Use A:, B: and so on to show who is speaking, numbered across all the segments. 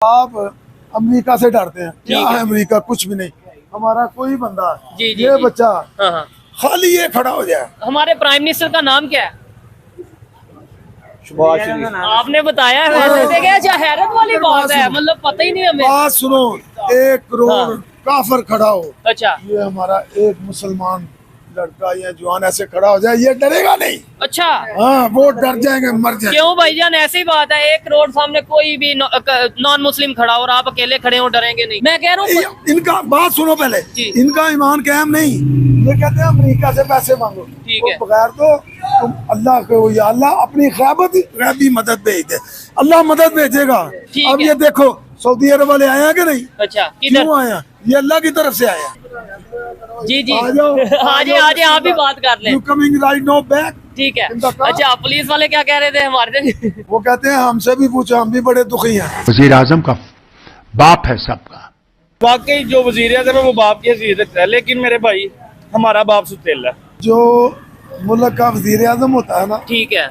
A: आप अमेरिका से डरते हैं? क्या है अमेरिका? कुछ भी नहीं। हमारा कोई बंदा ये बच्चा खाली ये खड़ा हो जाए।
B: हमारे प्राइम मिनिस्टर का नाम क्या है? आपने बताया है वैसे देखे। अच्छा, हैरत वाली बात है, मतलब पता ही नहीं हमें।
A: बात सुनो, 1 करोड़ काफर खड़ा हो,
B: अच्छा,
A: ये हमारा एक मुसलमान लड़का या जवान ऐसे खड़ा हो जाए, ये डरेगा नहीं।
B: अच्छा,
A: हाँ, वो डर जाएंगे, मर जाएंगे।
B: क्यों भाईजान? ऐसी बात है, 1 करोड़ सामने कोई भी नॉन मुस्लिम खड़ा हो और आप अकेले खड़े हो, डरेंगे नहीं? मैं कह रहा हूँ
A: इनका बात सुनो पहले, इनका ईमान कायम नहीं। ये कहते हैं अमेरिका से पैसे मांगो,
B: ठीक है।
A: बगैर तो तुम अल्लाह को, या अल्लाह अपनी गैबी मदद भेज दे, अल्लाह मदद भेजेगा। अब ये देखो सऊदी अरब वाले आए हैं कि नहीं?
B: अच्छा,
A: क्यों आया? ये अल्लाह की तरफ से आया।
B: जी जी, आज आप भी बात कर लें।
A: You coming right now back?
B: ठीक है। अच्छा, पुलिस वाले क्या कह रहे थे हमारे?
A: वो कहते हैं हमसे भी पूछो, हम भी बड़े दुखी हैं।
C: वजीर आजम का बाप है सबका।
D: वाकई जो वजीर आजम है वो बाप की हैसियत है, लेकिन मेरे भाई हमारा बाप सुतेल है।
A: जो मुल्क का वजीर आजम होता है ना,
B: ठीक है,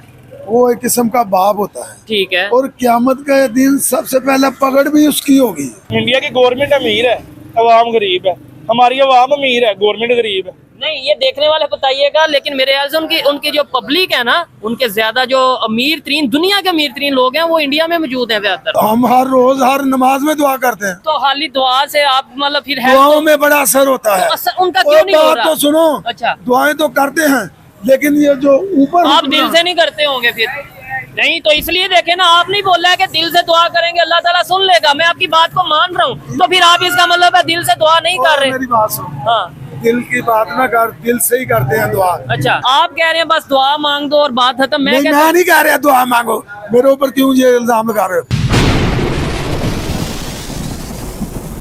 A: वो एक किस्म का बाप होता है,
B: ठीक है।
A: और क़यामत का दिन सबसे पहले पकड़ भी उसकी होगी।
D: इंडिया की गवर्नमेंट अमीर है, अवाम गरीब है। हमारी अवाम अमीर है, गवर्नमेंट गरीब है।
B: नहीं, ये देखने वाले बताइएगा, लेकिन मेरे ख्याल से उनकी जो पब्लिक है ना, उनके ज्यादा जो अमीर तरीन, दुनिया के अमीर तरीन लोग हैं वो इंडिया में मौजूद हैं ज्यादातर।
A: हम हर रोज हर नमाज में दुआ करते हैं,
B: तो खाली दुआ से आप मतलब फिर
A: दुआओं में बड़ा असर होता है।
B: तो उनका क्यों नहीं हो रहा?
A: तो सुनो,
B: अच्छा,
A: दुआएं तो करते हैं, लेकिन ये जो ऊपर
B: आप दिल से नहीं करते होंगे फिर? नहीं, तो इसलिए देखे ना, आप नहीं बोल रहा है कि दिल से दुआ करेंगे अल्लाह ताला सुन लेगा। मैं आपकी बात को मान रहा हूँ, तो फिर आप इसका मतलब है दिल से दुआ नहीं कर रहे।
A: मेरी बात सुनो,
B: हाँ,
A: दिल की बात ना कर, दिल से ही करते हैं दुआ।
B: अच्छा, आप कह रहे हैं बस दुआ मांग दो और बात खत्म। मैं
A: नहीं कह रहा दुआ मांगो। मेरे ऊपर क्यों ये इल्जाम लगा रहे हो?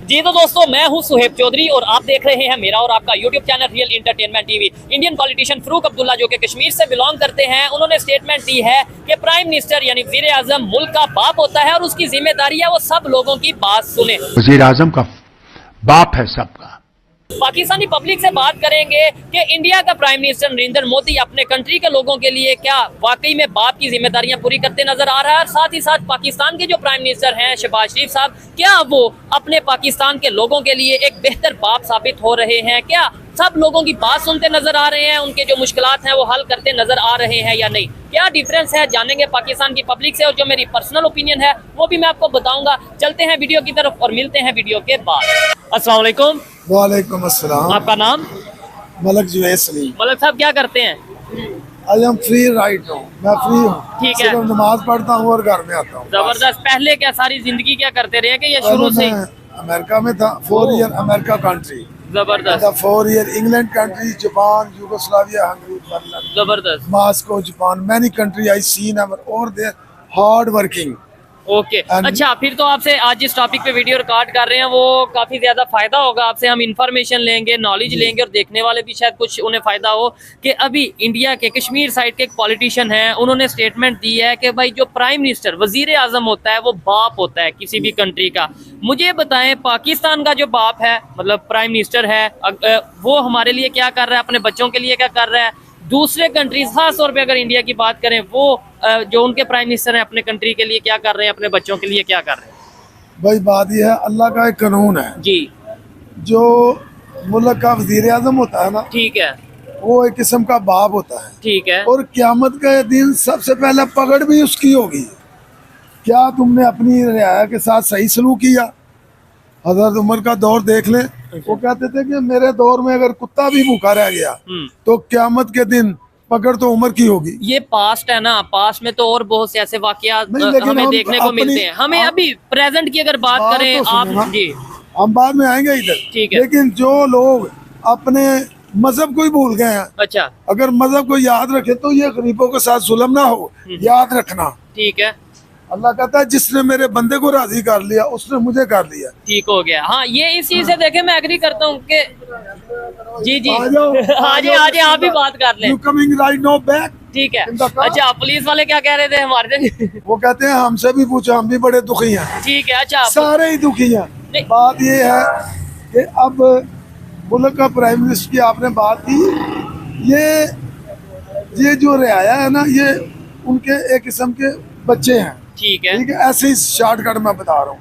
B: जी तो दोस्तों, मैं हूं सुहेब चौधरी और आप देख रहे हैं मेरा और आपका YouTube channel real entertainment TV. Indian politician Farooq Abdullah, जो कि कश्मीर से बिलोंग करते हैं, उन्होंने स्टेटमेंट दी है कि प्राइम मिनिस्टर यानी वज़ीर आज़म मुल्क का बाप होता है और उसकी जिम्मेदारी है वो सब लोगों की बात सुने।
C: वजीर आजम का बाप है सबका।
B: पाकिस्तानी पब्लिक से बात करेंगे कि इंडिया का प्राइम मिनिस्टर नरेंद्र मोदी अपने कंट्री के लोगों के लिए क्या वाकई में बाप की जिम्मेदारियां पूरी करते नजर आ रहा है। और साथ ही साथ पाकिस्तान के जो प्राइम मिनिस्टर हैं शहबाज शरीफ साहब, क्या वो अपने पाकिस्तान के लोगों के लिए एक बेहतर बाप साबित हो रहे हैं? क्या सब लोगों की बात सुनते नजर आ रहे हैं? उनके जो मुश्किलात हैं वो हल करते नजर आ रहे हैं या नहीं? क्या डिफरेंस है, जानेंगे पाकिस्तान की पब्लिक से। और जो मेरी पर्सनल ओपिनियन है वो भी मैं आपको बताऊंगा। चलते हैं वीडियो की तरफ और मिलते हैं वीडियो के बाद। अस्सलाम वालेकुम।
A: वालेकुम अस्सलाम।
B: आपका नाम?
A: मलक जुवैद सलीम।
B: मलक साहब क्या करते हैं?
A: I am free right now, मैं फ्री हूँ।
B: ठीक है।
A: नमाज पढ़ता हूँ और घर में आता हूँ।
B: जबरदस्त। पहले क्या सारी जिंदगी क्या करते रहे कि ये शुरू से?
A: अमेरिका में था, 4 ईयर अमेरिका कंट्री।
B: जबरदस्त।
A: 4 year England country, Japan, Yugoslavia, Hungary, Berlin,
B: जबरदस्त,
A: Moscow, Japan, many country I seen और दे हार्ड वर्किंग।
B: ओके। अच्छा, फिर तो आपसे आज जिस टॉपिक पे वीडियो रिकॉर्ड कर रहे हैं वो काफ़ी ज़्यादा फ़ायदा होगा। आपसे हम इंफॉर्मेशन लेंगे, नॉलेज लेंगे और देखने वाले भी शायद कुछ उन्हें फ़ायदा हो कि अभी इंडिया के कश्मीर साइड के एक पॉलिटिशियन हैं, उन्होंने स्टेटमेंट दी है कि भाई जो प्राइम मिनिस्टर वज़ीर आज़म होता है वो बाप होता है किसी भी कंट्री का। मुझे बताएं, पाकिस्तान का जो बाप है मतलब प्राइम मिनिस्टर है, वो हमारे लिए क्या कर रहा है, अपने बच्चों के लिए क्या कर रहा है? दूसरे कंट्रीज, खास तौर पे अगर इंडिया की बात करें, वो जो उनके प्राइम मिनिस्टर हैं अपने कंट्री के लिए क्या कर रहे हैं, अपने बच्चों के लिए क्या कर रहे हैं?
A: भाई बात यह है, अल्लाह का एक कानून है
B: जी।
A: जो मुल्क का वजीर आजम होता है ना,
B: ठीक है,
A: वो एक किस्म का बाप होता है,
B: ठीक है।
A: और क़यामत का दिन सबसे पहले पकड़ भी उसकी होगी। क्या तुमने अपनी रियाया के साथ सही सलूक किया? हजरत उमर का दौर देख लें, वो कहते थे कि मेरे दौर में अगर कुत्ता भी भूखा रह गया तो क़यामत के दिन पकड़ तो उमर की होगी।
B: ये पास्ट है ना, पास्ट में तो और बहुत से ऐसे वाकयात हमें देखने को मिलते हैं। हमें अभी प्रेजेंट की अगर बात करें
A: तो
B: आप जी,
A: हम बाद में आएंगे इधर,
B: ठीक है।
A: लेकिन जो लोग अपने मजहब को ही भूल गए हैं,
B: अच्छा,
A: अगर मजहब को याद रखे तो ये गरीबों के साथ जुल्म ना हो, याद रखना।
B: ठीक है।
A: अल्लाह कहता है जिसने मेरे बंदे को राजी कर लिया उसने मुझे कर लिया।
B: ठीक हो गया। हाँ, ये इस चीज से देखे मैं एग्री करता हूँ कि जी जी, आज आप भी बात कर लें।
A: You coming right now back?
B: ठीक है। अच्छा, पुलिस वाले क्या कह रहे थे हमारे?
A: वो कहते हैं हमसे भी पूछो, हम भी बड़े दुखी हैं।
B: ठीक है। अच्छा,
A: सारे ही दुखी हैं। बात ये है कि अब मुल्क का प्राइम मिनिस्टर की आपने बात की, ये जो रियाया है ना, ये उनके एक किस्म के बच्चे हैं।
B: ठीक है।
A: ठीक है, ऐसे ही शॉर्टकट में बता रहा हूँ।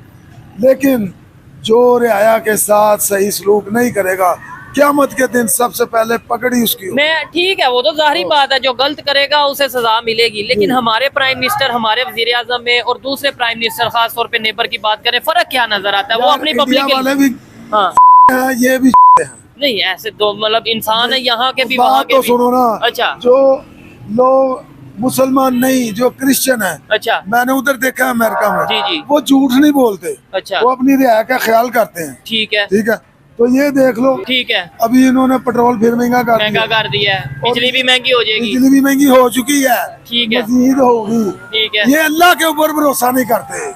A: लेकिन जो रियाया के साथ सही सलूक नहीं करेगा, क़यामत के दिन सबसे पहले पकड़ी उसकी होगी।
B: मैं ठीक है, वो तो जाहिर बात है, जो गलत करेगा उसे सजा मिलेगी। लेकिन हमारे प्राइम मिनिस्टर, हमारे वजीर आजम में और दूसरे प्राइम मिनिस्टर, खास तौर पे नेबर की बात करें, फर्क क्या नजर आता है? वो
A: यार,
B: अपनी
A: इंडिया
B: पब्लिक
A: वाले भी
B: हाँ
A: हैं, ये भी हैं।
B: नहीं, ऐसे तो मतलब इंसान है, यहाँ के भी वहाँ
A: बात
B: के
A: तो
B: भी।
A: सुनो ना,
B: अच्छा
A: जो लोग मुसलमान नहीं, जो क्रिश्चियन है,
B: अच्छा
A: मैंने उधर देखा है अमेरिका में,
B: जी जी
A: वो झूठ नहीं बोलते,
B: अच्छा
A: वो अपनी रियाया का ख्याल करते हैं।
B: ठीक है
A: ठीक है, तो ये देख लो,
B: ठीक है,
A: अभी इन्होंने पेट्रोल फिर महंगा कर
B: महंगा
A: दिया,
B: कर दिया है, बिजली भी महंगी हो जाएगी।
A: बिजली भी महंगी हो चुकी है,
B: ठीक है
A: मजीद होगी।
B: ठीक है
A: ये अल्लाह के ऊपर भरोसा नहीं करते,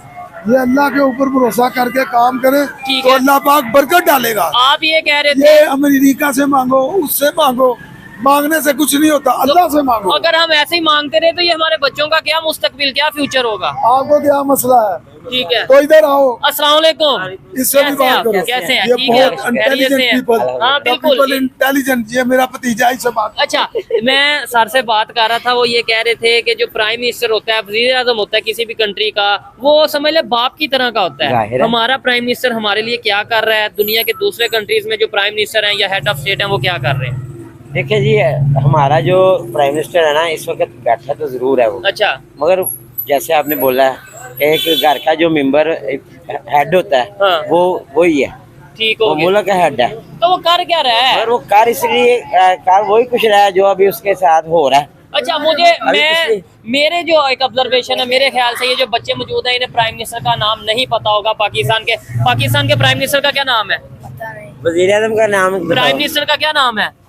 A: ये अल्लाह के ऊपर भरोसा करके काम करें
B: ठीक
A: तो
B: है।
A: अल्लाह पाक बरकत डालेगा।
B: आप ये कह रहे थे
A: ये अमेरिका से मांगो, उससे मांगो, मांगने से कुछ नहीं होता, अल्लाह से मांगो।
B: अगर हम ऐसे ही मांगते रहे तो ये हमारे बच्चों का क्या मुस्तकबिल, क्या फ्यूचर होगा?
A: आपको क्या मसला है?
B: ठीक है,
A: तो इधर आओ,
B: अस्सलाम वालेकुम।
A: इससे भी
B: कैसे
A: बात
B: आप?
A: करो।
B: कैसे हैं?
A: ये
B: ठीक है,
A: बहुत
B: खैरियत
A: इंटेलिजेंट
B: से हैं?
A: पीपल,
B: हाँ बिल्कुल।
A: इंटेलिजेंट, ये मेरा भतीजा ही से बात।
B: अच्छा, मैं सर से बात कर रहा था, वो ये कह रहे थे कि जो प्राइम मिनिस्टर होता है, वजीर आजम होता है किसी भी कंट्री का, वो समझ ले बाप की तरह का होता है।
E: जाहिर है।
B: हमारा प्राइम मिनिस्टर हमारे लिए क्या कर रहा है? दुनिया के दूसरे कंट्रीज में जो प्राइम मिनिस्टर हैं या हेड ऑफ स्टेट हैं, वो क्या कर रहे हैं?
E: देखिए जी, हमारा जो प्राइम मिनिस्टर है ना, इस वक्त बैठा तो जरूर है वो,
B: अच्छा
E: मगर जैसे आपने बोला है, एक घर का जो मेंबर हेड होता है,
B: हाँ।
E: वो वही है,
B: ठीक हो
E: वो
B: गया।
E: मुल्क का हेड है।
B: तो वो कर क्या रहा है?
E: मगर वो कार इसलिए कार वही कुछ रहा है जो अभी उसके साथ हो रहा है।
B: अच्छा, मुझे
E: अभी
B: मैं
E: पिछले-
B: मेरे जो एक ऑब्जर्वेशन है, मेरे ख्याल से ये जो बच्चे मौजूद हैं, इन्हें प्राइम मिनिस्टर का नाम नहीं पता होगा। पाकिस्तान के प्राइम मिनिस्टर का क्या नाम है?
E: वजीर आजम का नाम
B: प्राइम मिनिस्टर का क्या नाम है?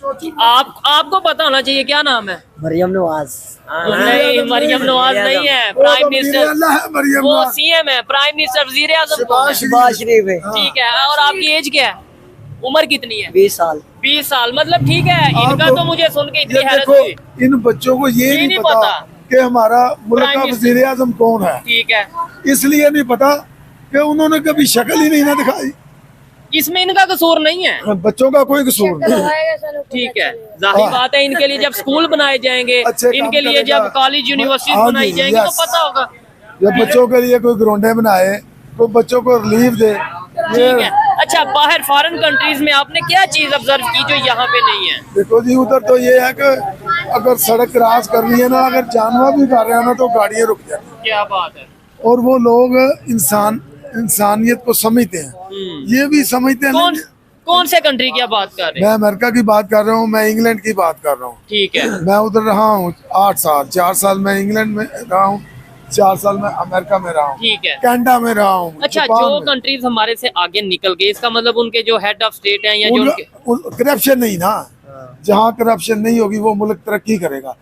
B: आपको पता होना चाहिए, क्या नाम है?
F: मरियम नवाज।
B: नहीं, मरियम नवाज नहीं है। प्राइम मिनिस्टर
A: अल्लाह है, मरियम
B: वो
A: नवाज।
B: सीएम है। प्राइम मिनिस्टर वजीर आजम कौन है?
E: शहबाज शरीफ है।
B: ठीक है, और आपकी एज क्या है? उम्र कितनी है?
F: 20 साल।
B: 20 साल, मतलब ठीक है। इनका
A: आपको-
B: तो मुझे सुन के
A: ये
B: इतनी हैरत
A: देखो,
B: हुई।
A: इन बच्चों को ये नहीं पता कि हमारा मुल्क
B: प्राइम
A: का
B: मिनिस्टर-
A: वजीर आजम कौन है,
B: ठीक है,
A: इसलिए नहीं पता कि उन्होंने कभी शक्ल ही नहीं ना दिखाई।
B: इसमें इनका कसूर नहीं है।
A: बच्चों का कोई कसूर नहीं।
B: ठीक है, जाहिर
A: हाँ।
B: बात है, इनके लिए जब स्कूल बनाए जाएंगे,
A: अच्छे काम
B: इनके लिए
A: करेगा।
B: जब कॉलेज यूनिवर्सिटी
A: हाँ
B: बनाई
A: जी,
B: जाएंगी, तो
A: यस।
B: पता होगा।
A: जब बच्चों के लिए कोई ग्राउंडे बनाए, कोई बच्चों को रिलीफ दे।
B: ठीक है। अच्छा, बाहर फॉरेन कंट्रीज में आपने क्या चीज ऑब्जर्व की जो यहाँ पे नहीं है?
A: देखो जी, उधर तो ये है कि अगर सड़क क्रॉस करनी है ना, अगर जानवर भी कर रहे हैं ना, तो गाड़ियाँ रुक जाती हैं।
B: क्या बात है।
A: और वो लोग इंसानियत को समझते हैं, ये भी समझते हैं।
B: कौन
A: लेकिन
B: कौन से कंट्री की आप बात कर रहे हैं?
A: मैं अमेरिका की बात कर रहा हूँ, मैं इंग्लैंड की बात कर रहा हूँ।
B: ठीक है,
A: मैं उधर रहा हूँ 8 साल, 4 साल मैं इंग्लैंड में रहा हूँ, 4 साल मैं अमेरिका में रहा हूँ,
B: ठीक है।
A: कनाडा में रहा हूँ।
B: अच्छा,
A: जापान
B: जो
A: में।
B: कंट्रीज हमारे से आगे निकल गए, इसका मतलब उनके जो हेड ऑफ स्टेट हैं या जो उनके
A: करप्शन नहीं ना, जहाँ करप्शन नहीं होगी वो मुल्क तरक्की करेगा।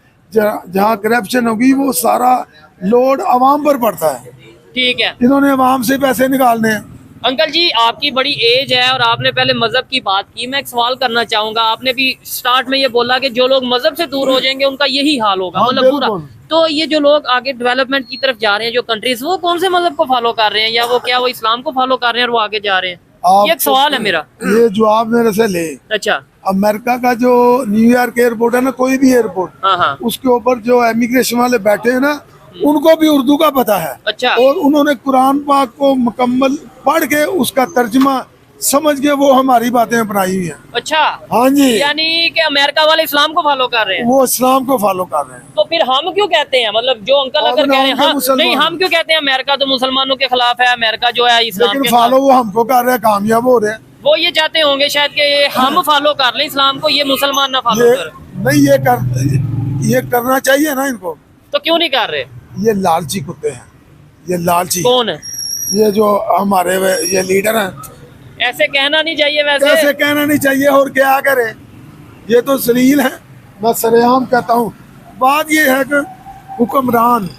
A: जहाँ करप्शन होगी वो सारा लोड अवाम पर पड़ता है।
B: ठीक है।
A: इन्होंने अवाम से पैसे निकालने हैं।
B: अंकल जी, आपकी बड़ी एज है और आपने पहले मजहब की बात की। मैं एक सवाल करना चाहूंगा। आपने भी स्टार्ट में ये बोला कि जो लोग मजहब से दूर हो जाएंगे उनका यही हाल होगा,
A: हाँ,
B: मतलब पूरा।
A: बिल्कुल।
B: तो ये जो लोग आगे डेवलपमेंट की तरफ जा रहे हैं, जो कंट्रीज, वो कौन से मजहब को फॉलो कर रहे हैं, या वो क्या वो इस्लाम को फॉलो कर रहे हैं और वो आगे जा रहे हैं?
A: आप
B: ये एक सवाल है मेरा।
A: ये जवाब मेरे से ले।
B: अच्छा,
A: अमेरिका का जो न्यूयॉर्क एयरपोर्ट है ना, कोई भी एयरपोर्ट,
B: हाँ हाँ,
A: उसके ऊपर जो इमिग्रेशन वाले बैठे हैं ना, उनको भी उर्दू का पता है।
B: अच्छा।
A: और उन्होंने कुरान पाक को मुकम्मल पढ़ के उसका तर्जमा समझ के वो हमारी बातें अपनाई हुई हैं।
B: अच्छा,
A: हाँ जी,
B: यानी कि अमेरिका वाले इस्लाम को फॉलो कर रहे हैं।
A: वो इस्लाम को फॉलो कर रहे हैं।
B: तो फिर हम क्यों कहते हैं, मतलब जो अंकल
A: हम
B: अगर कह रहे हैं,
A: नाम के
B: हाँ,
A: मुसलमान
B: नहीं, हम क्यों कहते हैं अमेरिका तो मुसलमानों के खिलाफ है, अमेरिका जो है इस्लाम
A: लेकिन
B: के
A: फॉलो
B: खिलाफ?
A: वो हमको कर रहे हैं, कामयाब हो रहे हैं।
B: वो ये चाहते होंगे शायद कि हम फॉलो कर लें इस्लाम को, ये मुसलमान ना फॉलो
A: ये
B: कर।
A: नहीं, ये करना चाहिए ना इनको।
B: तो क्यों नहीं कर रहे?
A: ये लालची कुत्ते हैं, ये लालची।
B: कौन है?
A: ये जो हमारे ये लीडर हैं।
B: ऐसे कहना नहीं चाहिए
A: कैसे
B: वैसे।
A: कहना नहीं चाहिए, और क्या करे, ये तो जलील है। मैं सरेआम कहता हूँ। बात ये है कि हुक्मरान,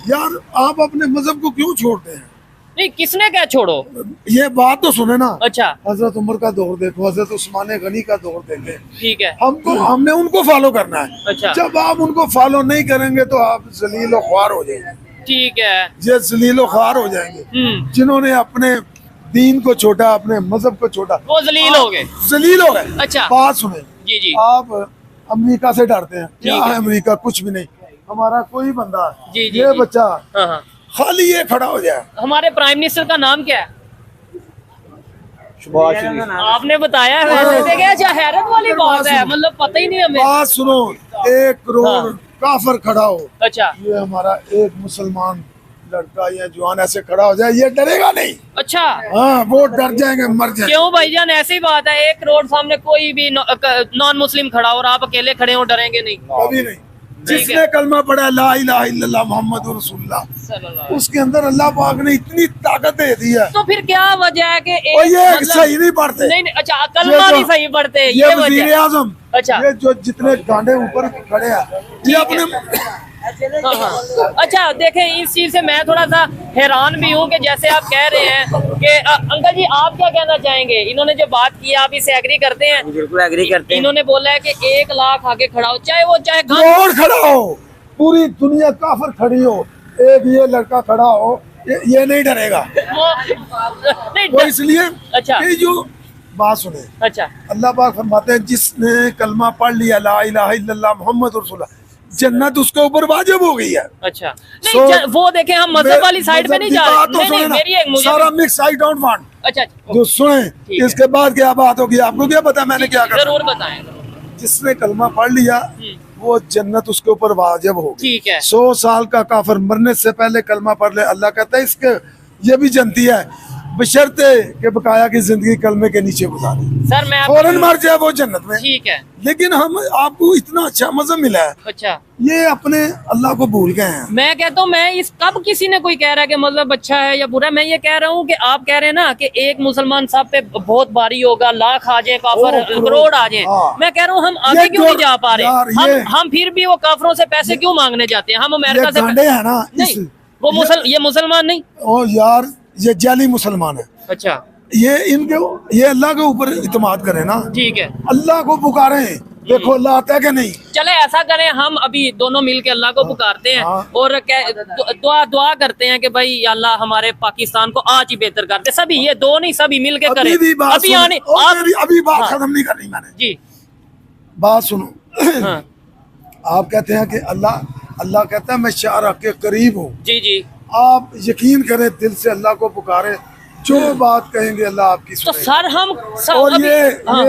A: यार आप अपने मजहब को क्यों छोड़ते हैं?
B: नहीं, किसने क्या छोड़ो?
A: ये बात तो सुने ना।
B: अच्छा,
A: हजरत उमर का दौर देखो, हजरत उस्मान गनी का दौर देखें।
B: ठीक है।
A: हमने उनको फॉलो करना है।
B: अच्छा,
A: जब आप उनको फॉलो नहीं करेंगे तो आप जलील ख्वार हो जाएंगे।
B: ठीक है।
A: ये जलील ख्वार हो जाएंगे जिन्होंने अपने दीन को छोड़ा, अपने मजहब को छोड़ा,
B: वो जलील हो गए।
A: जलील हो गए।
B: अच्छा।
A: बात सुने,
B: जी जी
A: आप अमेरिका से डरते हैं, क्या
B: ठीक है।
A: है अमेरिका? कुछ भी नहीं। हमारा कोई बंदा,
B: जी, जी,
A: ये
B: जी।
A: बच्चा
B: हाँ हाँ,
A: खाली ये खड़ा हो जाए।
B: हमारे प्राइम मिनिस्टर का नाम क्या है?
D: शहबाज शरीफ।
B: आपने बताया है वैसे देखे। अच्छा, हैरत वाली बात है, मतलब पता ही नहीं हमें।
A: बात सुनो, 1 करोड़
B: हाँ।
A: काफर खड़ा हो,
B: अच्छा
A: ये हमारा एक मुसलमान लड़का या जवान ऐसे खड़ा हो जाए, ये डरेगा नहीं।
B: अच्छा,
A: हाँ, वो डर जाएंगे, मर जाएंगे।
B: क्यों भाईजान? ऐसी बात है, 1 करोड़ सामने कोई भी नॉन मुस्लिम खड़ा हो और आप अकेले खड़े हो, डरेंगे नहीं?
A: कभी नहीं। जिसने कलमा पढ़ा ला इलाहा इल्लल्लाह मुहम्मद रसूलुल्लाह,
B: सल्लल्लाहु।
A: उसके अंदर अल्लाह पाक ने इतनी ताकत दे दी है।
B: तो फिर क्या वजह है कि
A: और ये
B: मतलब-
A: सही नहीं पढ़ते।
B: नहीं नहीं, अच्छा कलमा
A: ये
B: नहीं सही पढ़ते,
A: ये
B: ये
A: वजीर
B: वजह।
A: आजम,
B: अच्छा।
A: ये जो जितने गांडे ऊपर खड़े हैं, ये अपने
B: हाँ, हाँ। अच्छा देखें, इस चीज से मैं थोड़ा सा हैरान भी हूँ कि जैसे आप कह रहे हैं कि अंकल जी आप क्या कहना चाहेंगे? इन्होंने जो बात की आप इससे एग्री करते हैं?
E: बिल्कुल एग्री करते हैं।
B: इन्होंने बोला है कि 1 लाख आके खड़ा हो, चाहे वो चाहे
A: करोड़ खड़ा हो, पूरी दुनिया काफर खड़ी हो, एक ये लड़का खड़ा हो, ये नहीं डरेगा।
B: नहीं
A: वो इसलिए
B: अच्छा।
A: कि जो बात सुने,
B: अच्छा
A: अल्लाह पाक फरमाते हैं जिसने कलमा पढ़ लिया ला इलाहा इल्लल्लाह मुहम्मद रसूलुल्लाह, जन्नत उसके ऊपर वाजिब हो गई है।
B: अच्छा नहीं वो देखें, हम मजहब वाली साइड पे नहीं जा रहे। नहीं नहीं, मेरी एक मुझे
A: सारा मिक्स आई डोंट वांट।
B: अच्छा
A: जो सुने
B: ठीक है।
A: इसके बाद क्या बात होगी, आपको क्या पता मैंने क्या कहा?
B: जरूर बताएं।
A: जिसने कलमा पढ़ लिया वो जन्नत उसके ऊपर वाजिब हो गई।
B: ठीक है।
A: 100 साल का काफिर मरने से पहले कलमा पढ़ ले, अल्लाह कहता है इसके ये भी जनती है, बशर्ते के बकाया की जिंदगी कलमे के नीचे गुजारे,
B: सर मैं
A: फौरन मर जाए वो जन्नत में।
B: ठीक है।
A: लेकिन हम आपको इतना अच्छा मज़ा मिला है,
B: अच्छा
A: ये अपने अल्लाह को भूल गए हैं।
B: मैं कहता हूँ, मैं इस कब किसी ने कोई कह रहा है कि मतलब अच्छा है या बुरा है? मैं ये कह रहा हूँ कि आप कह रहे हैं ना कि एक मुसलमान साहब पे बहुत भारी होगा, लाख आ जाए काफर, करोड़ आ जाए।
A: हाँ।
B: मैं कह रहा हूँ हम आगे
A: ये
B: क्यों नहीं जा पा
A: यार,
B: रहे?
A: ये-
B: हम फिर भी वो काफरों से पैसे क्यों मांगने जाते हैं? हम अमेरिका
A: ये
B: से
A: गांडे हैं ना,
B: नहीं, वो ये मुसलमान नहीं।
A: ओ यार, ये जाली मुसलमान है।
B: अच्छा
A: ये इनके ये अल्लाह के ऊपर इत्मीनाद करें ना,
B: ठीक है।
A: अल्लाह को पुकारें, देखो अल्लाह आता है कि नहीं।
B: चले ऐसा करें, हम अभी दोनों मिलके अल्लाह को पुकारते हैं
A: हाँ।
B: और दुआ करते हैं कि भाई या अल्लाह हमारे पाकिस्तान को आज ही बेहतर करते। सभी, ये दो नहीं, सभी मिलके करें।
A: अभी भी बात
B: अभी
A: सुनो।
B: आने
A: ओ,
B: आप
A: अभी बात
B: हाँ।
A: खत्म नहीं करनी मैंने,
B: जी
A: बात सुनो।
B: हाँ
A: आप कहते हैं कि अल्लाह कहता है मैं शाह के करीब हूँ।
B: जी जी।
A: आप यकीन करें, दिल से अल्लाह को पुकारें, जो बात कहेंगे अल्लाह आपकी
B: तो
A: सुनेगा।
B: सर हम
A: और
B: अभी, हाँ,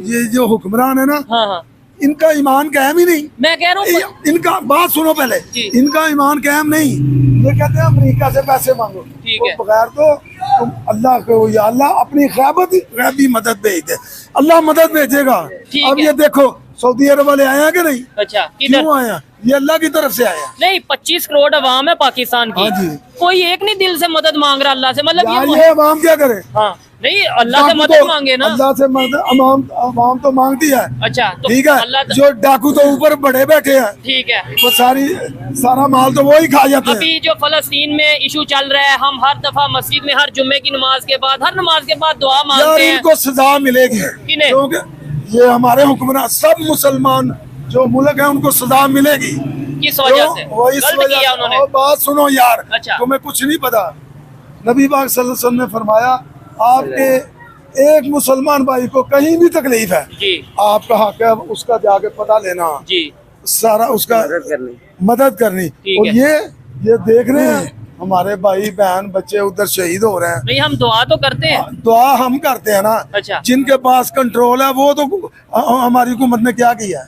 A: ये जो हुक्मरान है ना,
B: हाँ हाँ
A: इनका ईमान कायम ही नहीं।
B: मैं कह रहा हूँ
A: इनका बात सुनो पहले,
B: जी।
A: इनका ईमान कायम नहीं। ये कहते हैं अमेरिका से पैसे मांगो,
B: ठीक
A: तो
B: है।
A: बगैर तो तुम अल्लाह को, या अल्लाह अपनी गैबी मदद भेज दे, अल्लाह मदद भेजेगा।
B: ठीक
A: अब
B: है।
A: ये देखो सऊदी अरब वाले आए हैं कि नहीं?
B: अच्छा किधर?
A: क्यों आया? ये अल्लाह की तरफ से आया।
B: नहीं, 25 करोड़ अवाम है पाकिस्तान की,
A: हाँ जी।
B: कोई एक नहीं दिल से मदद मांग रहा अल्लाह से, मतलब
A: यार
B: ये
A: ये अवाम क्या करे?
B: हाँ नहीं, अल्लाह से
A: डाकू
B: मदद
A: तो-
B: मांगे ना।
A: अल्लाह से मदद अवाम तो मांगती है,
B: अच्छा तो
A: ठीक
B: अल्लाह
A: है। जो डाकू तो ऊपर बड़े बैठे हैं,
B: ठीक है।
A: वो सारा माल तो वो ही खा जाते हैं।
B: अभी जो फलस्तीन में इशू चल रहा है, हम हर दफा मस्जिद में हर जुम्मे की नमाज के बाद, हर नमाज के बाद दुआ
A: यार
B: मांगते हैं।
A: इनको सजा मिलेगी,
B: किन्हें?
A: क्योंकि ये हमारे हुक्मरान सब मुसलमान जो मुल्क है उनको सजा मिलेगी।
B: किस वजह से?
A: वो इस
B: गलत
A: वजह
B: किया
A: से।
B: उन्होंने।
A: और बात सुनो यार,
B: अच्छा।
A: तुम्हें कुछ नहीं पता। नबी पाक सल्लल्लाहु अलैहि वसल्लम ने फरमाया, आपके एक मुसलमान भाई को कहीं भी तकलीफ है,
B: जी
A: आपका हक है उसका जाके पता लेना,
B: जी
A: सारा उसका मदद करनी।
B: ठीक
A: और
B: है।
A: ये देख रहे हैं हमारे भाई बहन बच्चे उधर शहीद हो रहे हैं,
B: नहीं, हम दुआ तो करते हैं।
A: दुआ हम करते हैं ना।
B: अच्छा।
A: जिनके पास कंट्रोल है वो तो हमारी हुकूमत ने क्या किया,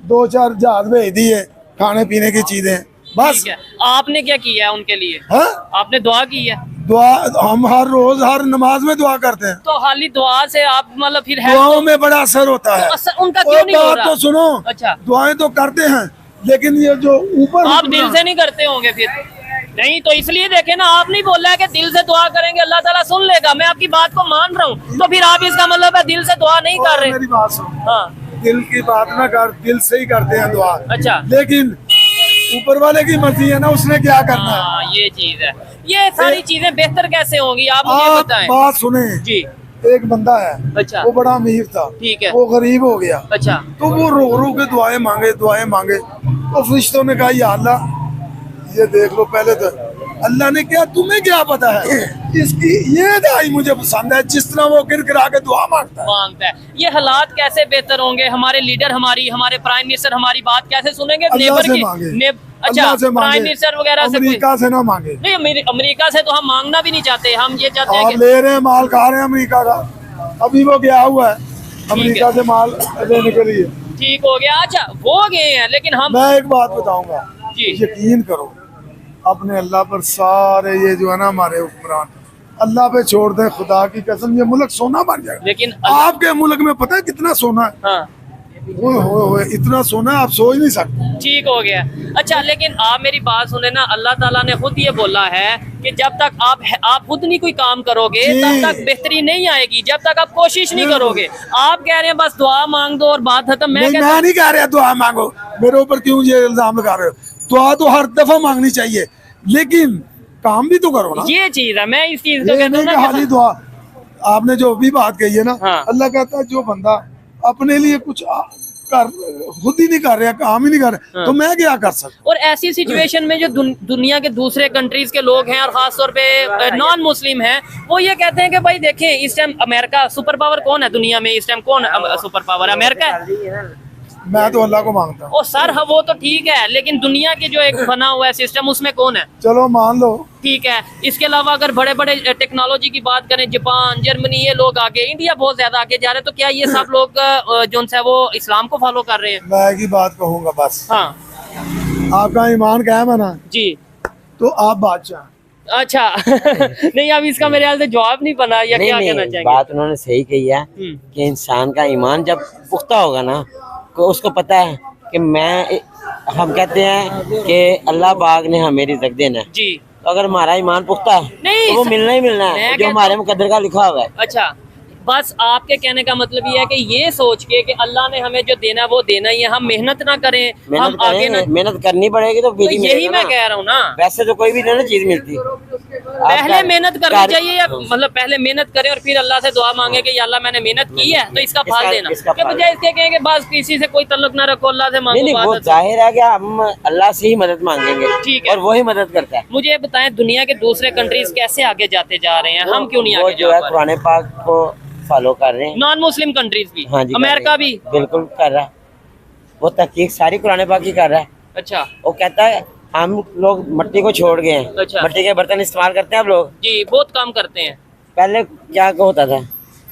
A: 2-4 जहाज भेज दिए, खाने पीने की चीजें, बस।
B: ठीक है, आपने क्या किया है उनके लिए?
A: हाँ,
B: आपने दुआ की है?
A: दुआ हम हर रोज हर नमाज में दुआ करते हैं।
B: तो खाली दुआ से आप मतलब फिर है
A: दुआओं में बड़ा असर होता है।
B: उनका
A: और
B: क्यों नहीं हो
A: बात
B: रहा?
A: तो सुनो,
B: अच्छा।
A: दुआएं तो करते हैं, लेकिन ये जो ऊपर
B: आप दिल से नहीं करते होंगे फिर? नहीं, तो इसलिए देखे ना, आप नहीं बोल रहे कि दिल से दुआ करेंगे अल्लाह ताला सुन लेगा। मैं आपकी बात को मान रहा हूँ, तो फिर आप इसका मतलब है दिल से दुआ नहीं कर रहे?
A: मेरी बात सुन,
B: हाँ
A: दिल की बात ना कर, दिल से ही करते हैं दुआ।
B: अच्छा।
A: लेकिन ऊपर वाले की मर्जी है ना, उसने क्या करना है।
B: हाँ, ये चीज है। ये सारी चीजें बेहतर कैसे होंगी आप मुझे
A: आप
B: बताएं।
A: बात सुने,
B: जी
A: एक बंदा है,
B: अच्छा।
A: वो बड़ा अमीर था,
B: ठीक है।
A: वो गरीब हो गया,
B: अच्छा
A: तो वो रो रो के दुआएं मांगे। तो फरिश्तों ने कहा या अल्लाह ये देख लो, पहले तो अल्लाह ने किया, तुम्हें क्या पता है। इसकी ये दाई मुझे पसंद है, जिस तरह वो गिर के दुआ मांगता है।
B: ये हालात कैसे बेहतर होंगे? हमारे लीडर हमारे प्राइम मिनिस्टर हमारी बात कैसे सुनेंगे?
A: अल्लाह
B: नेबर
A: से
B: की
A: मांगे,
B: अच्छा,
A: अल्लाह से मांगे,
B: प्राइम मिनिस्टर वगैरह से
A: अमेरिका से ना मांगे।
B: नहीं, अमेरिका से तो हम मांगना भी नहीं चाहते, हम ये चाहते हैं
A: आप
B: कि
A: ले रहे हैं, माल खा रहे हैं अमेरिका का। अभी वो गया हुआ है अमेरिका से माल लेने के लिए।
B: ठीक हो गया। अच्छा, वो गए हैं, लेकिन हम
A: मैं एक बात बताऊंगा,
B: जी।
A: यकीन करो अपने अल्लाह पर, सारे ये जो है ना हमारे हुक्मरान, अल्लाह पे छोड़ दे, खुदा की कसम ये मुल्क सोना बन जाएगा।
B: लेकिन
A: आपके मुल्क में पता है कितना सोना है?
B: हाँ,
A: ओए, इतना सोना आप सोच नहीं सकते।
B: ठीक हो गया। अच्छा, लेकिन आप मेरी बात सुने ना, अल्लाह ताला ने खुद ये बोला है कि जब तक आप खुद नहीं कोई काम करोगे
A: जी।
B: तब तक बेहतरी नहीं आएगी, जब तक आप कोशिश नहीं करोगे। आप कह रहे हैं बस दुआ मांग दो और बात खत्म। मैं
A: नहीं कह रहा दुआ मांगो, मेरे ऊपर क्यों ये इल्जाम लगा रहे हो? दुआ तो हर दफा मांगनी चाहिए, लेकिन काम भी तो करो ना।
B: ये चीज है, मैं इस चीज को
A: ये
B: कहता हूं
A: नहीं कि
B: ना
A: खाली दुआ। आपने जो भी बात कही है ना,
B: हाँ।
A: अल्लाह कहता है जो बंदा अपने लिए कुछ कर खुद ही नहीं कर रहा, काम ही नहीं कर रहा,
B: हाँ।
A: तो मैं क्या कर सकता।
B: और ऐसी सिचुएशन में जो दुनिया के दूसरे कंट्रीज के लोग हैं और खास तौर पे नॉन मुस्लिम हैं, वो ये कहते हैं कि भाई देखें इस टाइम अमेरिका सुपर पावर कौन है दुनिया में? इस टाइम कौन सुपर पावर है? अमेरिका है।
A: मैं तो अल्लाह को मांगता हूँ।
B: ओ सर, हाँ, वो तो ठीक है, लेकिन दुनिया की जो एक बना हुआ है सिस्टम, उसमें कौन है?
A: चलो मान लो,
B: ठीक है। इसके अलावा अगर बड़े बड़े टेक्नोलॉजी की बात करें, जापान, जर्मनी, ये लोग आगे, इंडिया बहुत ज्यादा आगे जा रहे हैं, तो क्या ये सब लोग जो है वो इस्लाम को फॉलो कर रहे हैं?
A: मैं एक ही बात कहूंगा बस,
B: हाँ
A: आपका ईमान कायम है ना,
B: जी।
A: तो आप बादशाह।
B: अच्छा नहीं, अब इसका मेरे ख्याल से जवाब नहीं बना, या क्या कहना चाहेंगे?
E: बात उन्होंने सही कही है कि इंसान का ईमान जब पुख्ता होगा ना, तो उसको पता है कि हम कहते हैं कि अल्लाह पाक ने हमें रिज़्क़ देना है
B: जी।
E: तो अगर हमारा ईमान पुख्ता है
B: नहीं,
E: तो वो मिलना ही मिलना है जो हमारे मुकद्दर का लिखा हुआ है।
B: अच्छा, बस आपके कहने का मतलब ये है कि ये सोच के कि अल्लाह ने हमें जो देना है वो देना ही है, हम मेहनत ना करें, हम आगे ना।
E: मेहनत करनी पड़ेगी तो फिर ही
B: यही
E: मिलेगा
B: मैं
E: ना।
B: कह रहा हूँ ना,
E: वैसे तो कोई भी नहीं ना चीज मिलती।
B: पहले मेहनत करनी चाहिए, या मतलब पहले मेहनत करें और फिर अल्लाह से दुआ मांगे कि या अल्लाह मैंने मेहनत की है तो इसका फल देना, क्या बजाय इसके कहें कि बस किसी से कोई ताल्लुक ना रखो, अल्लाह से मांगो।
E: नहीं, वो जाहिर है कि हम अल्लाह से ही मदद मांगेंगे,
B: ठीक है,
E: और वही मदद करता है।
B: मुझे बताएं दुनिया के दूसरे कंट्रीज कैसे आगे जाते जा रहे हैं, हम क्यों नहीं
E: वो
B: आगे
E: जो
B: जा
E: है
B: पा रहे?
E: कुरान पाक को फॉलो कर रहे हैं,
B: नॉन मुस्लिम कंट्रीज भी,
E: हाँ जी,
B: अमेरिका भी
E: बिल्कुल कर रहा है। वो तहकीक सारी कुरान पाक की कर रहा है।
B: अच्छा
E: वो कहता है हम लोग मट्टी को छोड़ गए हैं,
B: अच्छा।
E: मट्टी के बर्तन इस्तेमाल करते हैं आप लोग।
B: जी, बहुत काम करते हैं,
E: पहले क्या होता था,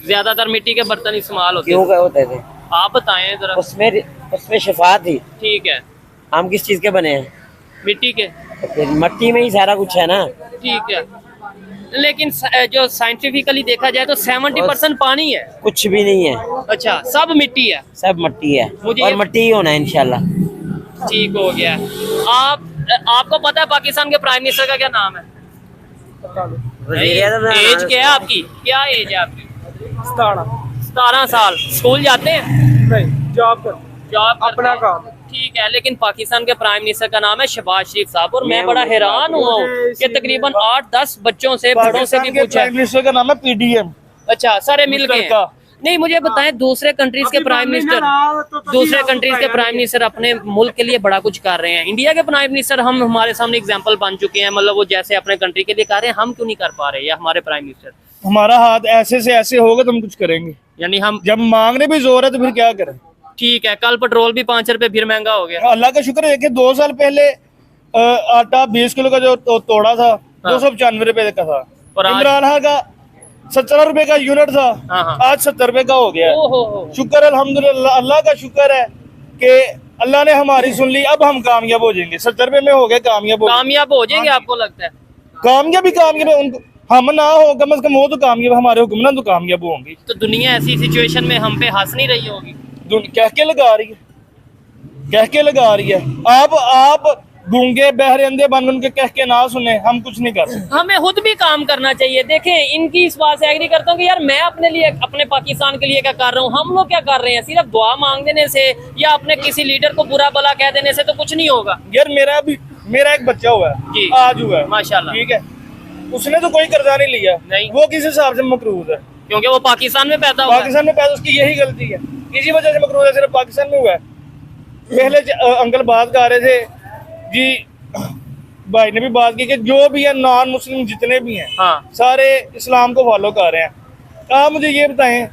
B: ज्यादातर मिट्टी के बर्तन इस्तेमाल होते
E: क्यों होते थे?
B: आप बताएं जरा।
E: उसमें शिफा थी।
B: ठीक है,
E: हम किस चीज के बने हैं?
B: मिट्टी के।
E: तो फिर मट्टी में ही सारा कुछ है ना।
B: ठीक है, लेकिन जो साइंटिफिकली देखा जाए तो 70% पानी है।
E: कुछ भी नहीं है,
B: अच्छा, सब मिट्टी है,
E: सब मट्टी है,
B: मुझे
E: और मट्टी ही होना है इंशाल्लाह।
B: ठीक हो गया। आपको पता है पाकिस्तान के प्राइम मिनिस्टर का क्या नाम है? एज क्या है आपकी? क्या एज है आपकी? 17 साल। स्कूल जाते हैं?
F: नहीं, जॉब अपना काम।
B: ठीक है, लेकिन पाकिस्तान के प्राइम मिनिस्टर का नाम है शहबाज शरीफ साहब, और मैं बड़ा हैरान हुआ हूँ कि तकरीबन 8-10 बच्चों से, बड़ों से भी पूछा।
D: प्राइम मिनिस्टर का नाम है पीडीएम।
B: अच्छा, सारे मिल गए
D: का।
B: नहीं, मुझे बताएं दूसरे कंट्रीज के प्राइम मिनिस्टर अपने मुल्क के लिए बड़ा कुछ कर रहे हैं। इंडिया के प्राइम मिनिस्टर हम हमारे सामने एग्जांपल बन चुके हैं, मतलब वो जैसे अपने कंट्री के लिए कर रहे हैं, हम क्यों नहीं कर पा रहे? या हमारे प्राइम मिनिस्टर,
D: हमारा हाथ ऐसे से ऐसे होगा तो हम कुछ करेंगे,
B: यानी हम
D: जब मांगने भी जोर है तो फिर क्या करें?
B: ठीक है, कल पेट्रोल भी 5 रुपए फिर महंगा हो गया।
D: अल्लाह का शुक्र है कि 2 साल पहले आटा 20 किलो का जो तोड़ा था 295 रुपए का था,
B: और आज?
D: इमरान खान का 17 रुपए का यूनिट था,
B: हाँ।
D: आज 70 रुपए का हो गया।
B: ओहो,
D: शुक्र अल्हम्दुलिल्लाह, अल्लाह का शुक्र है कि अल्लाह ने हमारी सुन ली। अब हम कामयाब हो जाएंगे, 70 रुपए में हो गए, कामयाब
B: हो जाएंगे। आपको लगता है
D: कामयाब है उनको, हम ना हो कम से कम वो तो कामयाब, हमारे हुक्मरान तो कामयाब होंगे।
B: तो दुनिया ऐसी सिचुएशन में हम पे हंस नहीं रही होगी?
D: कह के लगा रही है। आप गूंगे बहरे अंधे बन के कह के ना सुने, हम कुछ नहीं कर सकते।
B: हमें खुद भी काम करना चाहिए। देखें, इनकी इस बात से एग्री करता हूँ कि यार मैं अपने लिए, अपने पाकिस्तान के लिए क्या कर रहा हूँ, हम लोग क्या कर रहे हैं? सिर्फ दुआ मांग देने से या अपने किसी लीडर को बुरा भला कह देने से तो कुछ नहीं होगा।
D: यार मेरा एक बच्चा हुआ है
B: जी,
D: आज हुआ है,
B: माशाल्लाह,
D: ठीक है, उसने तो कोई कर्जा नहीं लिया,
B: नहीं,
D: वो किस हिसाब से मकरूज है?
B: क्योंकि वो पाकिस्तान में पैदा हुआ है।
D: पाकिस्तान में पैदा, उसकी यही गलती है, इसी वजह से मकरूज है, सिर्फ पाकिस्तान में हुआ है। पहले अंकल बात कर रहे थे जी, भाई ने भी बात की कि जो भी है नॉन मुस्लिम जितने भी हैं
B: हाँ
D: सारे इस्लाम को फॉलो कर रहे हैं। आप मुझे ये बताएं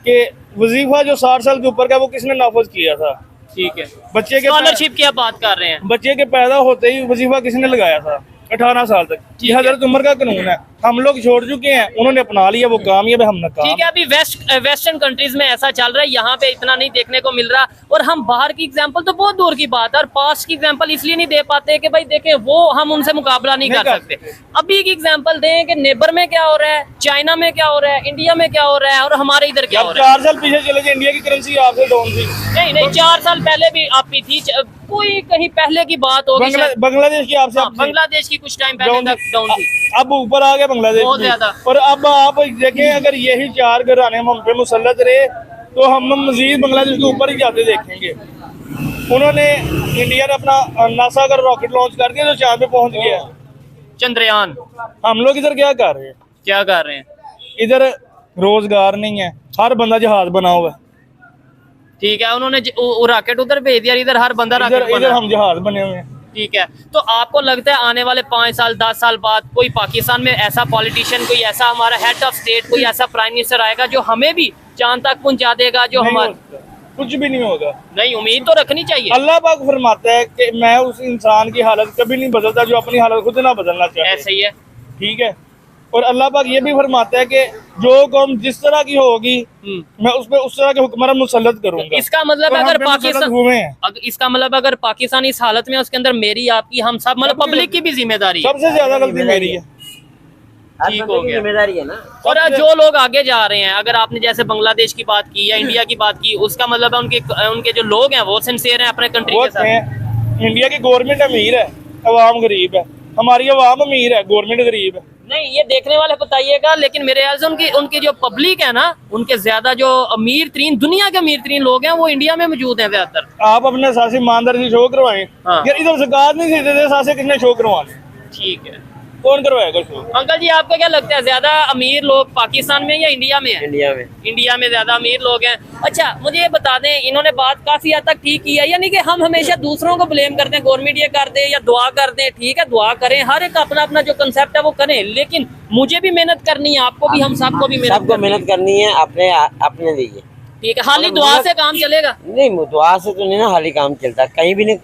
D: कि वजीफा जो 60 साल के ऊपर का वो किसने नाफज किया था?
B: ठीक है,
D: बच्चे के
B: स्कॉलरशिप की आप बात कर रहे हैं।
D: बच्चे के पैदा होते ही वजीफा किसने लगाया था? 18 साल तक। ये हजरत उमर का कानून है, हम लोग छोड़ चुके हैं, उन्होंने अपना लिया, वो कामयाब है, हम नाकाम।
B: ठीक है, अभी वेस्टर्न कंट्रीज में ऐसा चल रहा है, यहाँ पे इतना नहीं देखने को मिल रहा। और हम बाहर की एग्जांपल तो बहुत दूर की बात है, और पास्ट की एग्जांपल इसलिए नहीं दे पाते कि भाई देखें वो हम उनसे मुकाबला नहीं कर सकते। अभी की एग्जांपल दें कि नेबर में क्या हो रहा है, चाइना में क्या हो रहा है, इंडिया में क्या हो रहा है, और हमारे इधर क्या हो रहा है।
D: 4 साल पीछे चले गए, इंडिया की करेंसी आपसे डाउन थी।
B: नहीं 4 साल पहले भी आपकी थी, कोई कहीं पहले की बात होगी शायद।
D: बांग्लादेश की आपसे
B: हाँ, बांग्लादेश की कुछ टाइम पहले तक डाउन थी,
D: अब ऊपर आ गया बांग्लादेश
B: बहुत
D: भी।
B: ज्यादा।
D: और अब आप देखें, अगर यही 4 घराने हम पे मुसल्लत रहे तो हम मजीद बांग्लादेश के ऊपर ही जाते देखेंगे। उन्होंने इंडिया ने अपना नासा का रॉकेट लॉन्च कर दिया, जो चांद पे पहुंच गया।
B: चंद्रयान।
D: हम लोग इधर क्या कर रहे हैं?
B: क्या कर रहे हैं?
D: इधर रोजगार नहीं है, हर बंदा जहाज बना हुआ है।
B: ठीक है, उन्होंने रॉकेट उधर भेज दिया, इधर हर बंदा रॉकेट
D: इधर
B: बना।
D: हम जहाज बने हुए हैं।
B: ठीक है, तो आपको लगता है आने वाले 5 साल 10 साल बाद कोई पाकिस्तान में ऐसा पॉलिटिशियन, कोई ऐसा हमारा हेड ऑफ स्टेट, कोई ऐसा प्राइम मिनिस्टर आएगा जो हमें भी चांद तक पहुंचा देगा? जो
D: नहीं
B: हमारे
D: हो सकता, कुछ भी नहीं होगा।
B: नहीं, उम्मीद तो रखनी चाहिए।
D: अल्लाह पाक फरमाता है कि मैं उस इंसान की हालत कभी नहीं बदलता जो अपनी हालत खुद ना बदलना चाहे।
B: ऐसे ही है।
D: ठीक है, और अल्लाह पाक ये भी फरमाता है कि जो कौम जिस तरह की होगी मैं उस पे उस तरह के हुक्मरान मुसल्लत करूंगा।
B: इसका मतलब
D: तो हम
B: अगर
D: पे मुसल्लत
B: पाकिस्तान
D: हुए हैं।
B: इसका मतलब अगर पाकिस्तान इस हालत में है, उसके अंदर मेरी आपकी हम सब मतलब पब्लिक की भी जिम्मेदारी है।
D: सबसे ज्यादा गलती मेरी है।
B: ठीक हो गया।
E: जिम्मेदारी है ना।
B: और जो लोग आगे जा रहे हैं, अगर आपने जैसे बांग्लादेश की बात की या इंडिया की बात की, उसका मतलब है उनके जो लोग हैं वो सिंसियर हैं अपने कंट्री
D: वो
B: के साथ।
D: इंडिया की गवर्नमेंट अमीर है, अवाम गरीब है। हमारी अवाम अमीर है, गवर्नमेंट गरीब है।
B: नहीं, ये देखने वाले बताइएगा, लेकिन मेरे ख्याल से उनकी जो पब्लिक है ना, उनके ज्यादा जो अमीर तरीन, दुनिया के अमीर तरीन लोग हैं वो इंडिया में मौजूद हैं ज्यादातर।
D: आप अपने साथ ईमानदारी से शो करवाएं।
B: हाँ।
D: यार इधर सरकार नहीं सीधे दे साथ से किसने शो करवाने?
B: ठीक है,
D: कौन करवाएगा शो?
B: अंकल जी आपको क्या लगता है ज्यादा अमीर लोग पाकिस्तान में या इंडिया में है?
E: इंडिया में।
B: इंडिया में ज्यादा अमीर लोग हैं। अच्छा, मुझे ये बता दें, इन्होंने बात काफी हद तक ठीक की है, यानी कि हम हमेशा दूसरों को ब्लेम करते हैं, गवर्नमेंट ये कर दे या दुआ कर दे। ठीक है, दुआ करें, हर एक अपना अपना जो कंसेप्ट है वो करें, लेकिन मुझे भी मेहनत करनी है, आपको भी, हम सबको भी
E: सबको मेहनत करनी है अपने लिए।
B: ठीक है, खाली दुआ से काम चलेगा
E: नहीं, दुआ से तो नहीं ना हाली काम चलता, कहीं भी नहीं।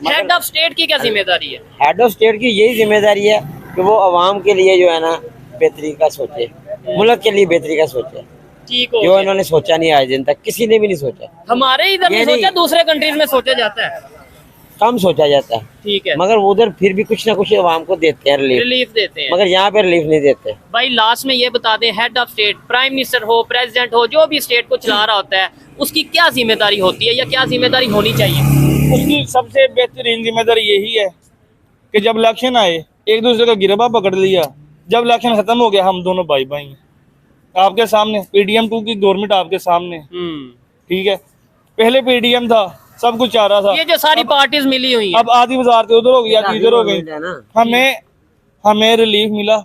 B: हेड ऑफ स्टेट की क्या जिम्मेदारी है?
E: हेड ऑफ स्टेट की यही जिम्मेदारी है कि वो अवाम के लिए जो है ना बेहतरी का सोचे, मुल्क के लिए बेहतरी का सोचे।
B: ठीक हो
E: जो
B: गया।
E: इन्होंने सोचा नहीं आज दिन तक, किसी ने भी नहीं सोचा।
B: हमारे इधर नहीं
E: ये
B: सोचा,
E: नहीं।
B: दूसरे कंट्रीज में सोचा जाता है।
E: कम सोचा जाता है,
B: ठीक है,
E: मगर उधर फिर भी कुछ ना कुछ अवाम को देते हैं रिलीफ,
B: रिलीफ देते हैं।
E: मगर यहाँ पे रिलीफ नहीं देते।
B: भाई लास्ट में ये बता दें, head of state, prime minister हो, प्रेसिडेंट हो, जो भी स्टेट को चला रहा होता है, उसकी क्या जिम्मेदारी होती है या क्या जिम्मेदारी होनी चाहिए?
D: उसकी सबसे बेहतरीन जिम्मेदारी यही है कि जब इलेक्शन आए एक दूसरे का गिरबा पकड़ लिया, जब इलेक्शन खत्म हो गया हम दोनों भाई भाई हैं आपके सामने। PDM 2 की गवर्नमेंट आपके सामने, ठीक है। पहले PDM था, सब कुछ आ रहा था।
B: ये जो सारी पार्टीज मिली हुई हैं।
D: अब आधी वजारतें उधर हो गई, आधी इधर हो गई। हमें रिलीफ मिला,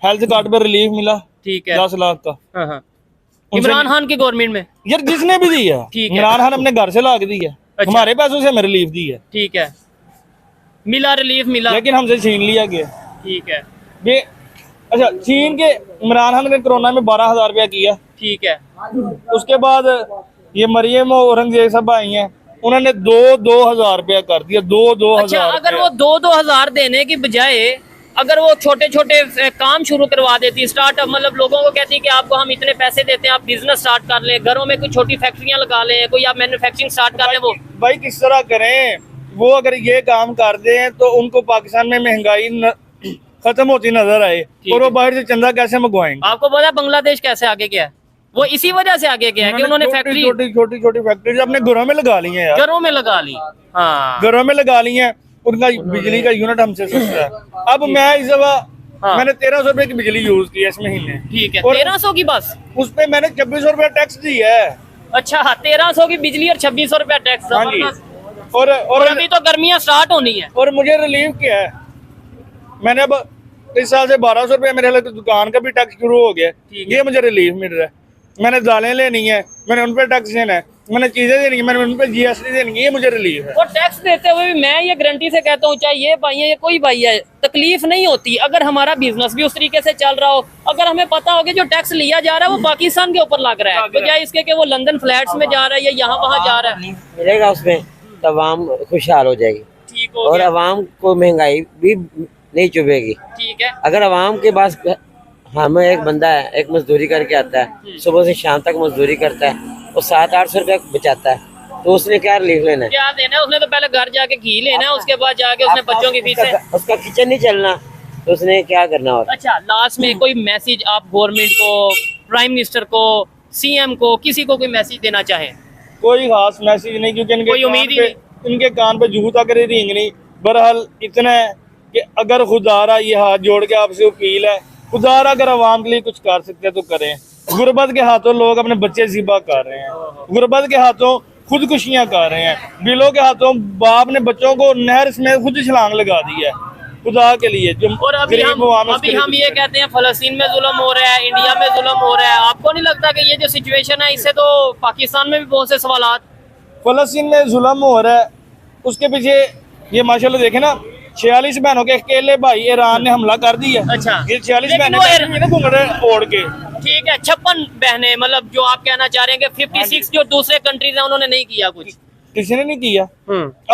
D: हेल्थ कार्ड पे रिलीफ मिला,
B: ठीक है,
D: 10 लाख का।
B: हाँ हाँ। इमरान खान की गवर्नमेंट में।
D: यार जिसने भी दिया,
B: ठीक है।
D: इमरान खान अपने घर से ला के दिया,
B: अच्छा।
D: हमारे पैसों से हमें रिलीफ दी है,
B: ठीक है, मिला रिलीफ मिला,
D: लेकिन हमसे छीन लिया गया।
B: ठीक है,
D: ये अच्छा छीन के इमरान खान ने कोरोना में 12,000 रुपया किया।
B: ठीक है,
D: उसके बाद ये मरियम और औरंगजेब सब आई हैं, उन्होंने 2,000 रुपया कर दिया। 2,000
B: अच्छा, अगर वो 2,000 देने की बजाय अगर वो छोटे छोटे काम शुरू करवा देती, स्टार्टअप, मतलब लोगों को कहती कि आपको हम इतने पैसे देते हैं, आप बिजनेस स्टार्ट कर लें, घरों में कोई छोटी फैक्ट्रियां लगा लें, कोई आप मैन्युफैक्चरिंग स्टार्ट कर लें। वो
D: भाई किस तरह करें? वो अगर ये काम कर दें तो उनको पाकिस्तान में महंगाई खत्म होती नजर आए, और वो बाहर से चंदा कैसे मंगवाएंगे?
B: आपको पता है बांग्लादेश कैसे आगे गया है? वो इसी वजह से आगे गया है कि उन्होंने फैक्ट्री
D: छोटी फैक्ट्री अपने घरों में लगा ली है यार,
B: घरों में लगा ली। हाँ,
D: घरों में लगा ली है। उनका बिजली का यूनिट हमसे सस्ता है। अब मैं इस दफा
B: हाँ।
D: मैंने 1300 रुपए की बिजली यूज की है इस महीने।
B: ठीक है,
D: और
B: 1300 की बस?
D: उस पे मैंने 2600 रुपया टैक्स दी है।
B: अच्छा, 1300 की बिजली और 2600 रुपया टैक्स।
D: हाँ जी।
B: और अभी तो गर्मियां स्टार्ट होनी है।
D: और मुझे रिलीफ क्या है, मैंने अब इस साल से 1200 रुपया मेरे हाल दुकान का भी टैक्स शुरू हो गया, ये मुझे रिलीफ मिल रहा है। मैंने दालें लेनी है, मैंने उन पर टैक्स देना है। मैंने चीजें देनी है, मैंने उन पे GST देनी है, ये मुझे रिलीफ है।
B: और टैक्स देते हुए भी मैं ये गारंटी से कहता हूँ, चाहे ये भाई है या कोई भाई है, तकलीफ नहीं होती अगर हमारा बिजनेस भी उस तरीके से चल रहा हो। अगर हमें पता हो कि जो टैक्स लिया जा रहा है वो पाकिस्तान के ऊपर लग रहा है, बजाय इसके कि वो लंदन फ्लैट्स में जा रहा है या यहाँ वहाँ जा रहा है,
E: मिलेगा उसमें तो आवाम खुशहाल हो जाएगी
B: ठीक हो
E: और
B: गया,
E: आवाम को महंगाई भी नहीं चुभेगी।
B: ठीक है।
E: अगर आवाम के पास, हमें एक बंदा है, एक मजदूरी करके आता है, सुबह से शाम तक मजदूरी करता है, वो 700-800 रुपया बचाता है, तो उसने क्या रिलीफ लेना है?
B: क्या देना है उसने? तो पहले घर जाके घी लेना है, उसके बाद जाके उसने बच्चों की फीसें।
E: उसका किचन नहीं चलना तो उसने क्या करना? और
B: अच्छा, लास्ट में कोई मैसेज आप गवर्नमेंट को, प्राइम मिनिस्टर को, CM को, किसी को कोई मैसेज देना चाहें?
D: कोई खास मैसेज नहीं, क्योंकि
B: कोई उम्मीद ही
D: इनके कान पे जूं तक रिंग नहीं। बहरहाल इतना है कि अगर खुदारा ये हाथ जोड़ के आपसे अपील है, खुदारा अगर आवाम के लिए कुछ कर सकते हैं तो करें। गुर्बत के हाथों लोग अपने बच्चे ज़िबा कर रहे हैं, गुर्बत के हाथों खुदकुशियां कर रहे हैं, बिलों के हाथों बाप ने बच्चों को नहर में खुद छलांग लगा दी है खुदा के लिए। जो
B: और अभी हम ये कहते हैं फलस्तीन में जुल्म हो रहा है, इंडिया में जुल्म हो रहा है, आपको नहीं लगता कि ये जो सिचुएशन है इससे तो पाकिस्तान में भी बहुत से सवालात?
D: फलस्तीन में जुल्म हो रहा है, उसके पीछे ये माशाल्लाह देखे ना, 46 बहनों के अकेले भाई ईरान ने हमला कर दिया।
B: अच्छा,
D: ये 46
B: लेकिन
D: बहनें घूंघटे ओढ़ के,
B: ठीक है, 56 बहनें, मतलब जो आप कहना चाह रहे हैं कि 56 जो दूसरे कंट्रीज हैं उन्होंने नहीं किया कुछ?
D: किसी ने नहीं किया।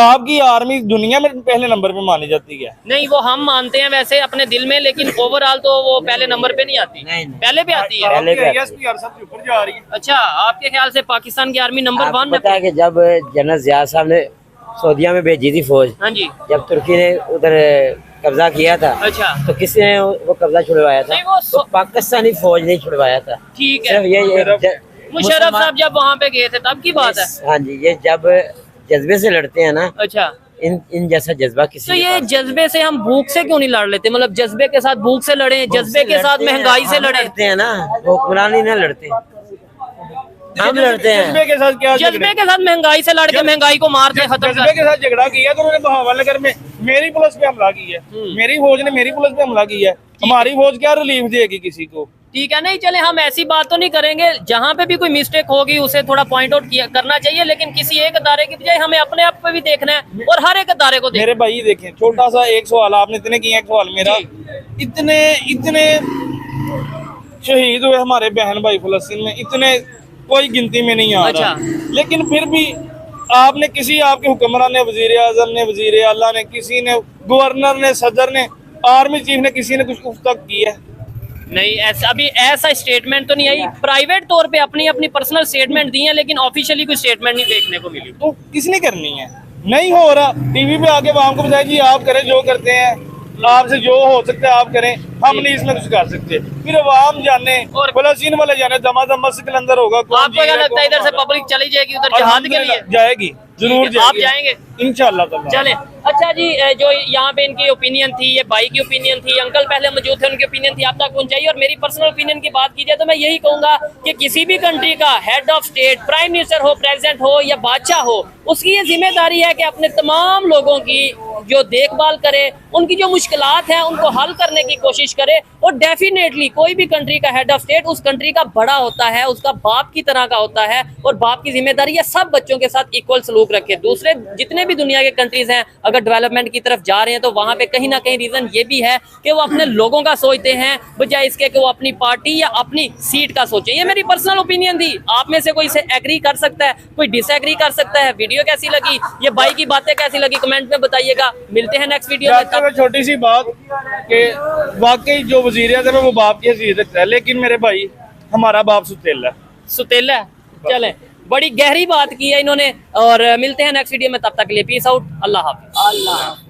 D: आपकी आर्मी दुनिया में पहले नंबर पे मानी जाती है।
B: नहीं, वो हम मानते हैं वैसे अपने दिल में, लेकिन ओवरऑल तो वो पहले नंबर पे नहीं आती।
E: नहीं।
B: पहले पे आती है।
E: पहले पे आती है।
D: ISP सबसे ऊपर जा रही है।
B: अच्छा, आपके ख्याल से पाकिस्तान की आर्मी नंबर
E: आपको
B: 1
E: पता है कि जब जनरल जिया साहब ने सऊदीया में भेजी थी फौज,
B: हाँ जी,
E: जब तुर्की ने उधर कब्जा किया था,
B: अच्छा,
E: तो किसने वो कब्जा छुड़वाया था?
B: नहीं, वो
E: तो पाकिस्तानी फौज ने छुड़वाया था।
B: ठीक
E: सिर्फ
B: है।
E: ये
B: मुशर्रफ साहब जब वहाँ पे गए थे तब की बात है।
E: हाँ जी, ये जब जज्बे से लड़ते हैं ना,
B: अच्छा,
E: इन जैसा जज्बा किसी
B: तो
E: के
B: ये
E: पास
B: जज्बे से हम भूख से क्यों नहीं लड़ लेते? मतलब जज्बे के साथ भूख से लड़े, जज्बे के साथ महंगाई से लड़े।
E: लड़ते हैं ना, हुक्मरानी ना लड़ते, हम लड़ते हैं।
D: जज्बे के साथ क्या
B: जज्बे के साथ महंगाई से लड़ के महंगाई को मारते खत्म
D: जज्बे
B: कर।
D: के साथ झगड़ा किया तो उन्होंने बहावा नगर में मेरी पुलिस पे हमला किया है, मेरी फौज ने मेरी पुलिस पे हमला किया है। हमारी फौज क्या रिलीफ देगी किसी को?
B: ठीक है, नहीं चले, हम ऐसी बात तो नहीं करेंगे, जहाँ पे भी कोई मिस्टेक होगी उसे थोड़ा पॉइंट आउट करना चाहिए, लेकिन किसी एक अदारे की बजाय हमें अपने आप पे भी देखना है और हर एक अदारे को देखना
D: मेरे भाई देखें, छोटा सा एक सवाल आपने इतने किए, एक सवाल मेरा, इतने इतने शहीद हुए हमारे बहन भाई फलस्तीन में, इतने कोई गिनती में नहीं आ रहा।
B: अच्छा।
D: लेकिन फिर भी आपने किसी, आपके हुक्मरान ने, वजीर आजम ने, वजीर आला ने, किसी ने, गवर्नर ने, सदर ने, आर्मी चीफ ने, किसी ने कुछ उफ तक किया है?
B: नहीं, ऐसा अभी ऐसा स्टेटमेंट तो नहीं आई। प्राइवेट तौर पे अपनी अपनी पर्सनल स्टेटमेंट दी है, लेकिन ऑफिशियली कोई स्टेटमेंट नहीं देखने को मिली।
D: तो किसने करनी है? नहीं हो रहा। टीवी पे आके आवाम को बताया जी आप करें जो करते हैं, आपसे जो हो सकता है आप करें, हम नहीं इसमें कुछ कर सकते। फिर आवाम जाने और फलस्तीन वाले जाने, दमादम मस्जिद के अंदर होगा।
B: आपको क्या लगता है इधर से पब्लिक चली जाएगी उधर जिहाद के लिए?
D: जाएगी, जरूर
B: आप जाएंगे
D: इंशाल्लाह।
B: चले। अच्छा जी, जो यहाँ पे इनकी ओपिनियन थी, ये भाई की ओपिनियन थी, अंकल पहले मौजूद थे, उनकी ओपिनियन थी, आप तक पहुंचाई। और मेरी पर्सनल ओपिनियन की बात की जाए तो मैं यही कहूंगा कि किसी भी कंट्री का head of state, prime minister हो, प्रेसिडेंट हो या बादशाह हो, उसकी ये जिम्मेदारी है कि अपने तमाम लोगों की जो देखभाल करे, उनकी जो मुश्किलात हैं उनको हल करने की कोशिश करे। और डेफिनेटली कोई भी कंट्री का हेड ऑफ स्टेट उस कंट्री का बड़ा होता है, उसका बाप की तरह का होता है, और बाप की जिम्मेदारी है सब बच्चों के साथ इक्वल सलूक रखे। दूसरे जितने भी दुनिया के कंट्रीज हैं अगर डेवलपमेंट की तरफ जा रहे हैं तो वहां पे कहीं ना कहीं रीजन ये भी है कि वो अपने लोगों का सोचते हैं बजाय इसके कि वो अपनी पार्टी या अपनी सीट का सोचे। ये मेरी पर्सनल ओपिनियन थी, आप में से कोई इसे एग्री कर सकता है, कोई डिसएग्री कर सकता है। वीडियो कैसी लगी, ये भाई की बातें कैसी लगी, कमेंट में बताइएगा। मिलते हैं नेक्स्ट वीडियो में।
D: छोटी सी बात कि वाकई जो वजीर आज़म है वो बाप की हैसियत रखता है, लेकिन मेरे भाई हमारा बाप सुतेला है।
B: सुतेला है। चलें, बड़ी गहरी बात की है इन्होंने, और मिलते हैं नेक्स्ट वीडियो में, तब तक के लिए पीस आउट, अल्लाह हाफिज।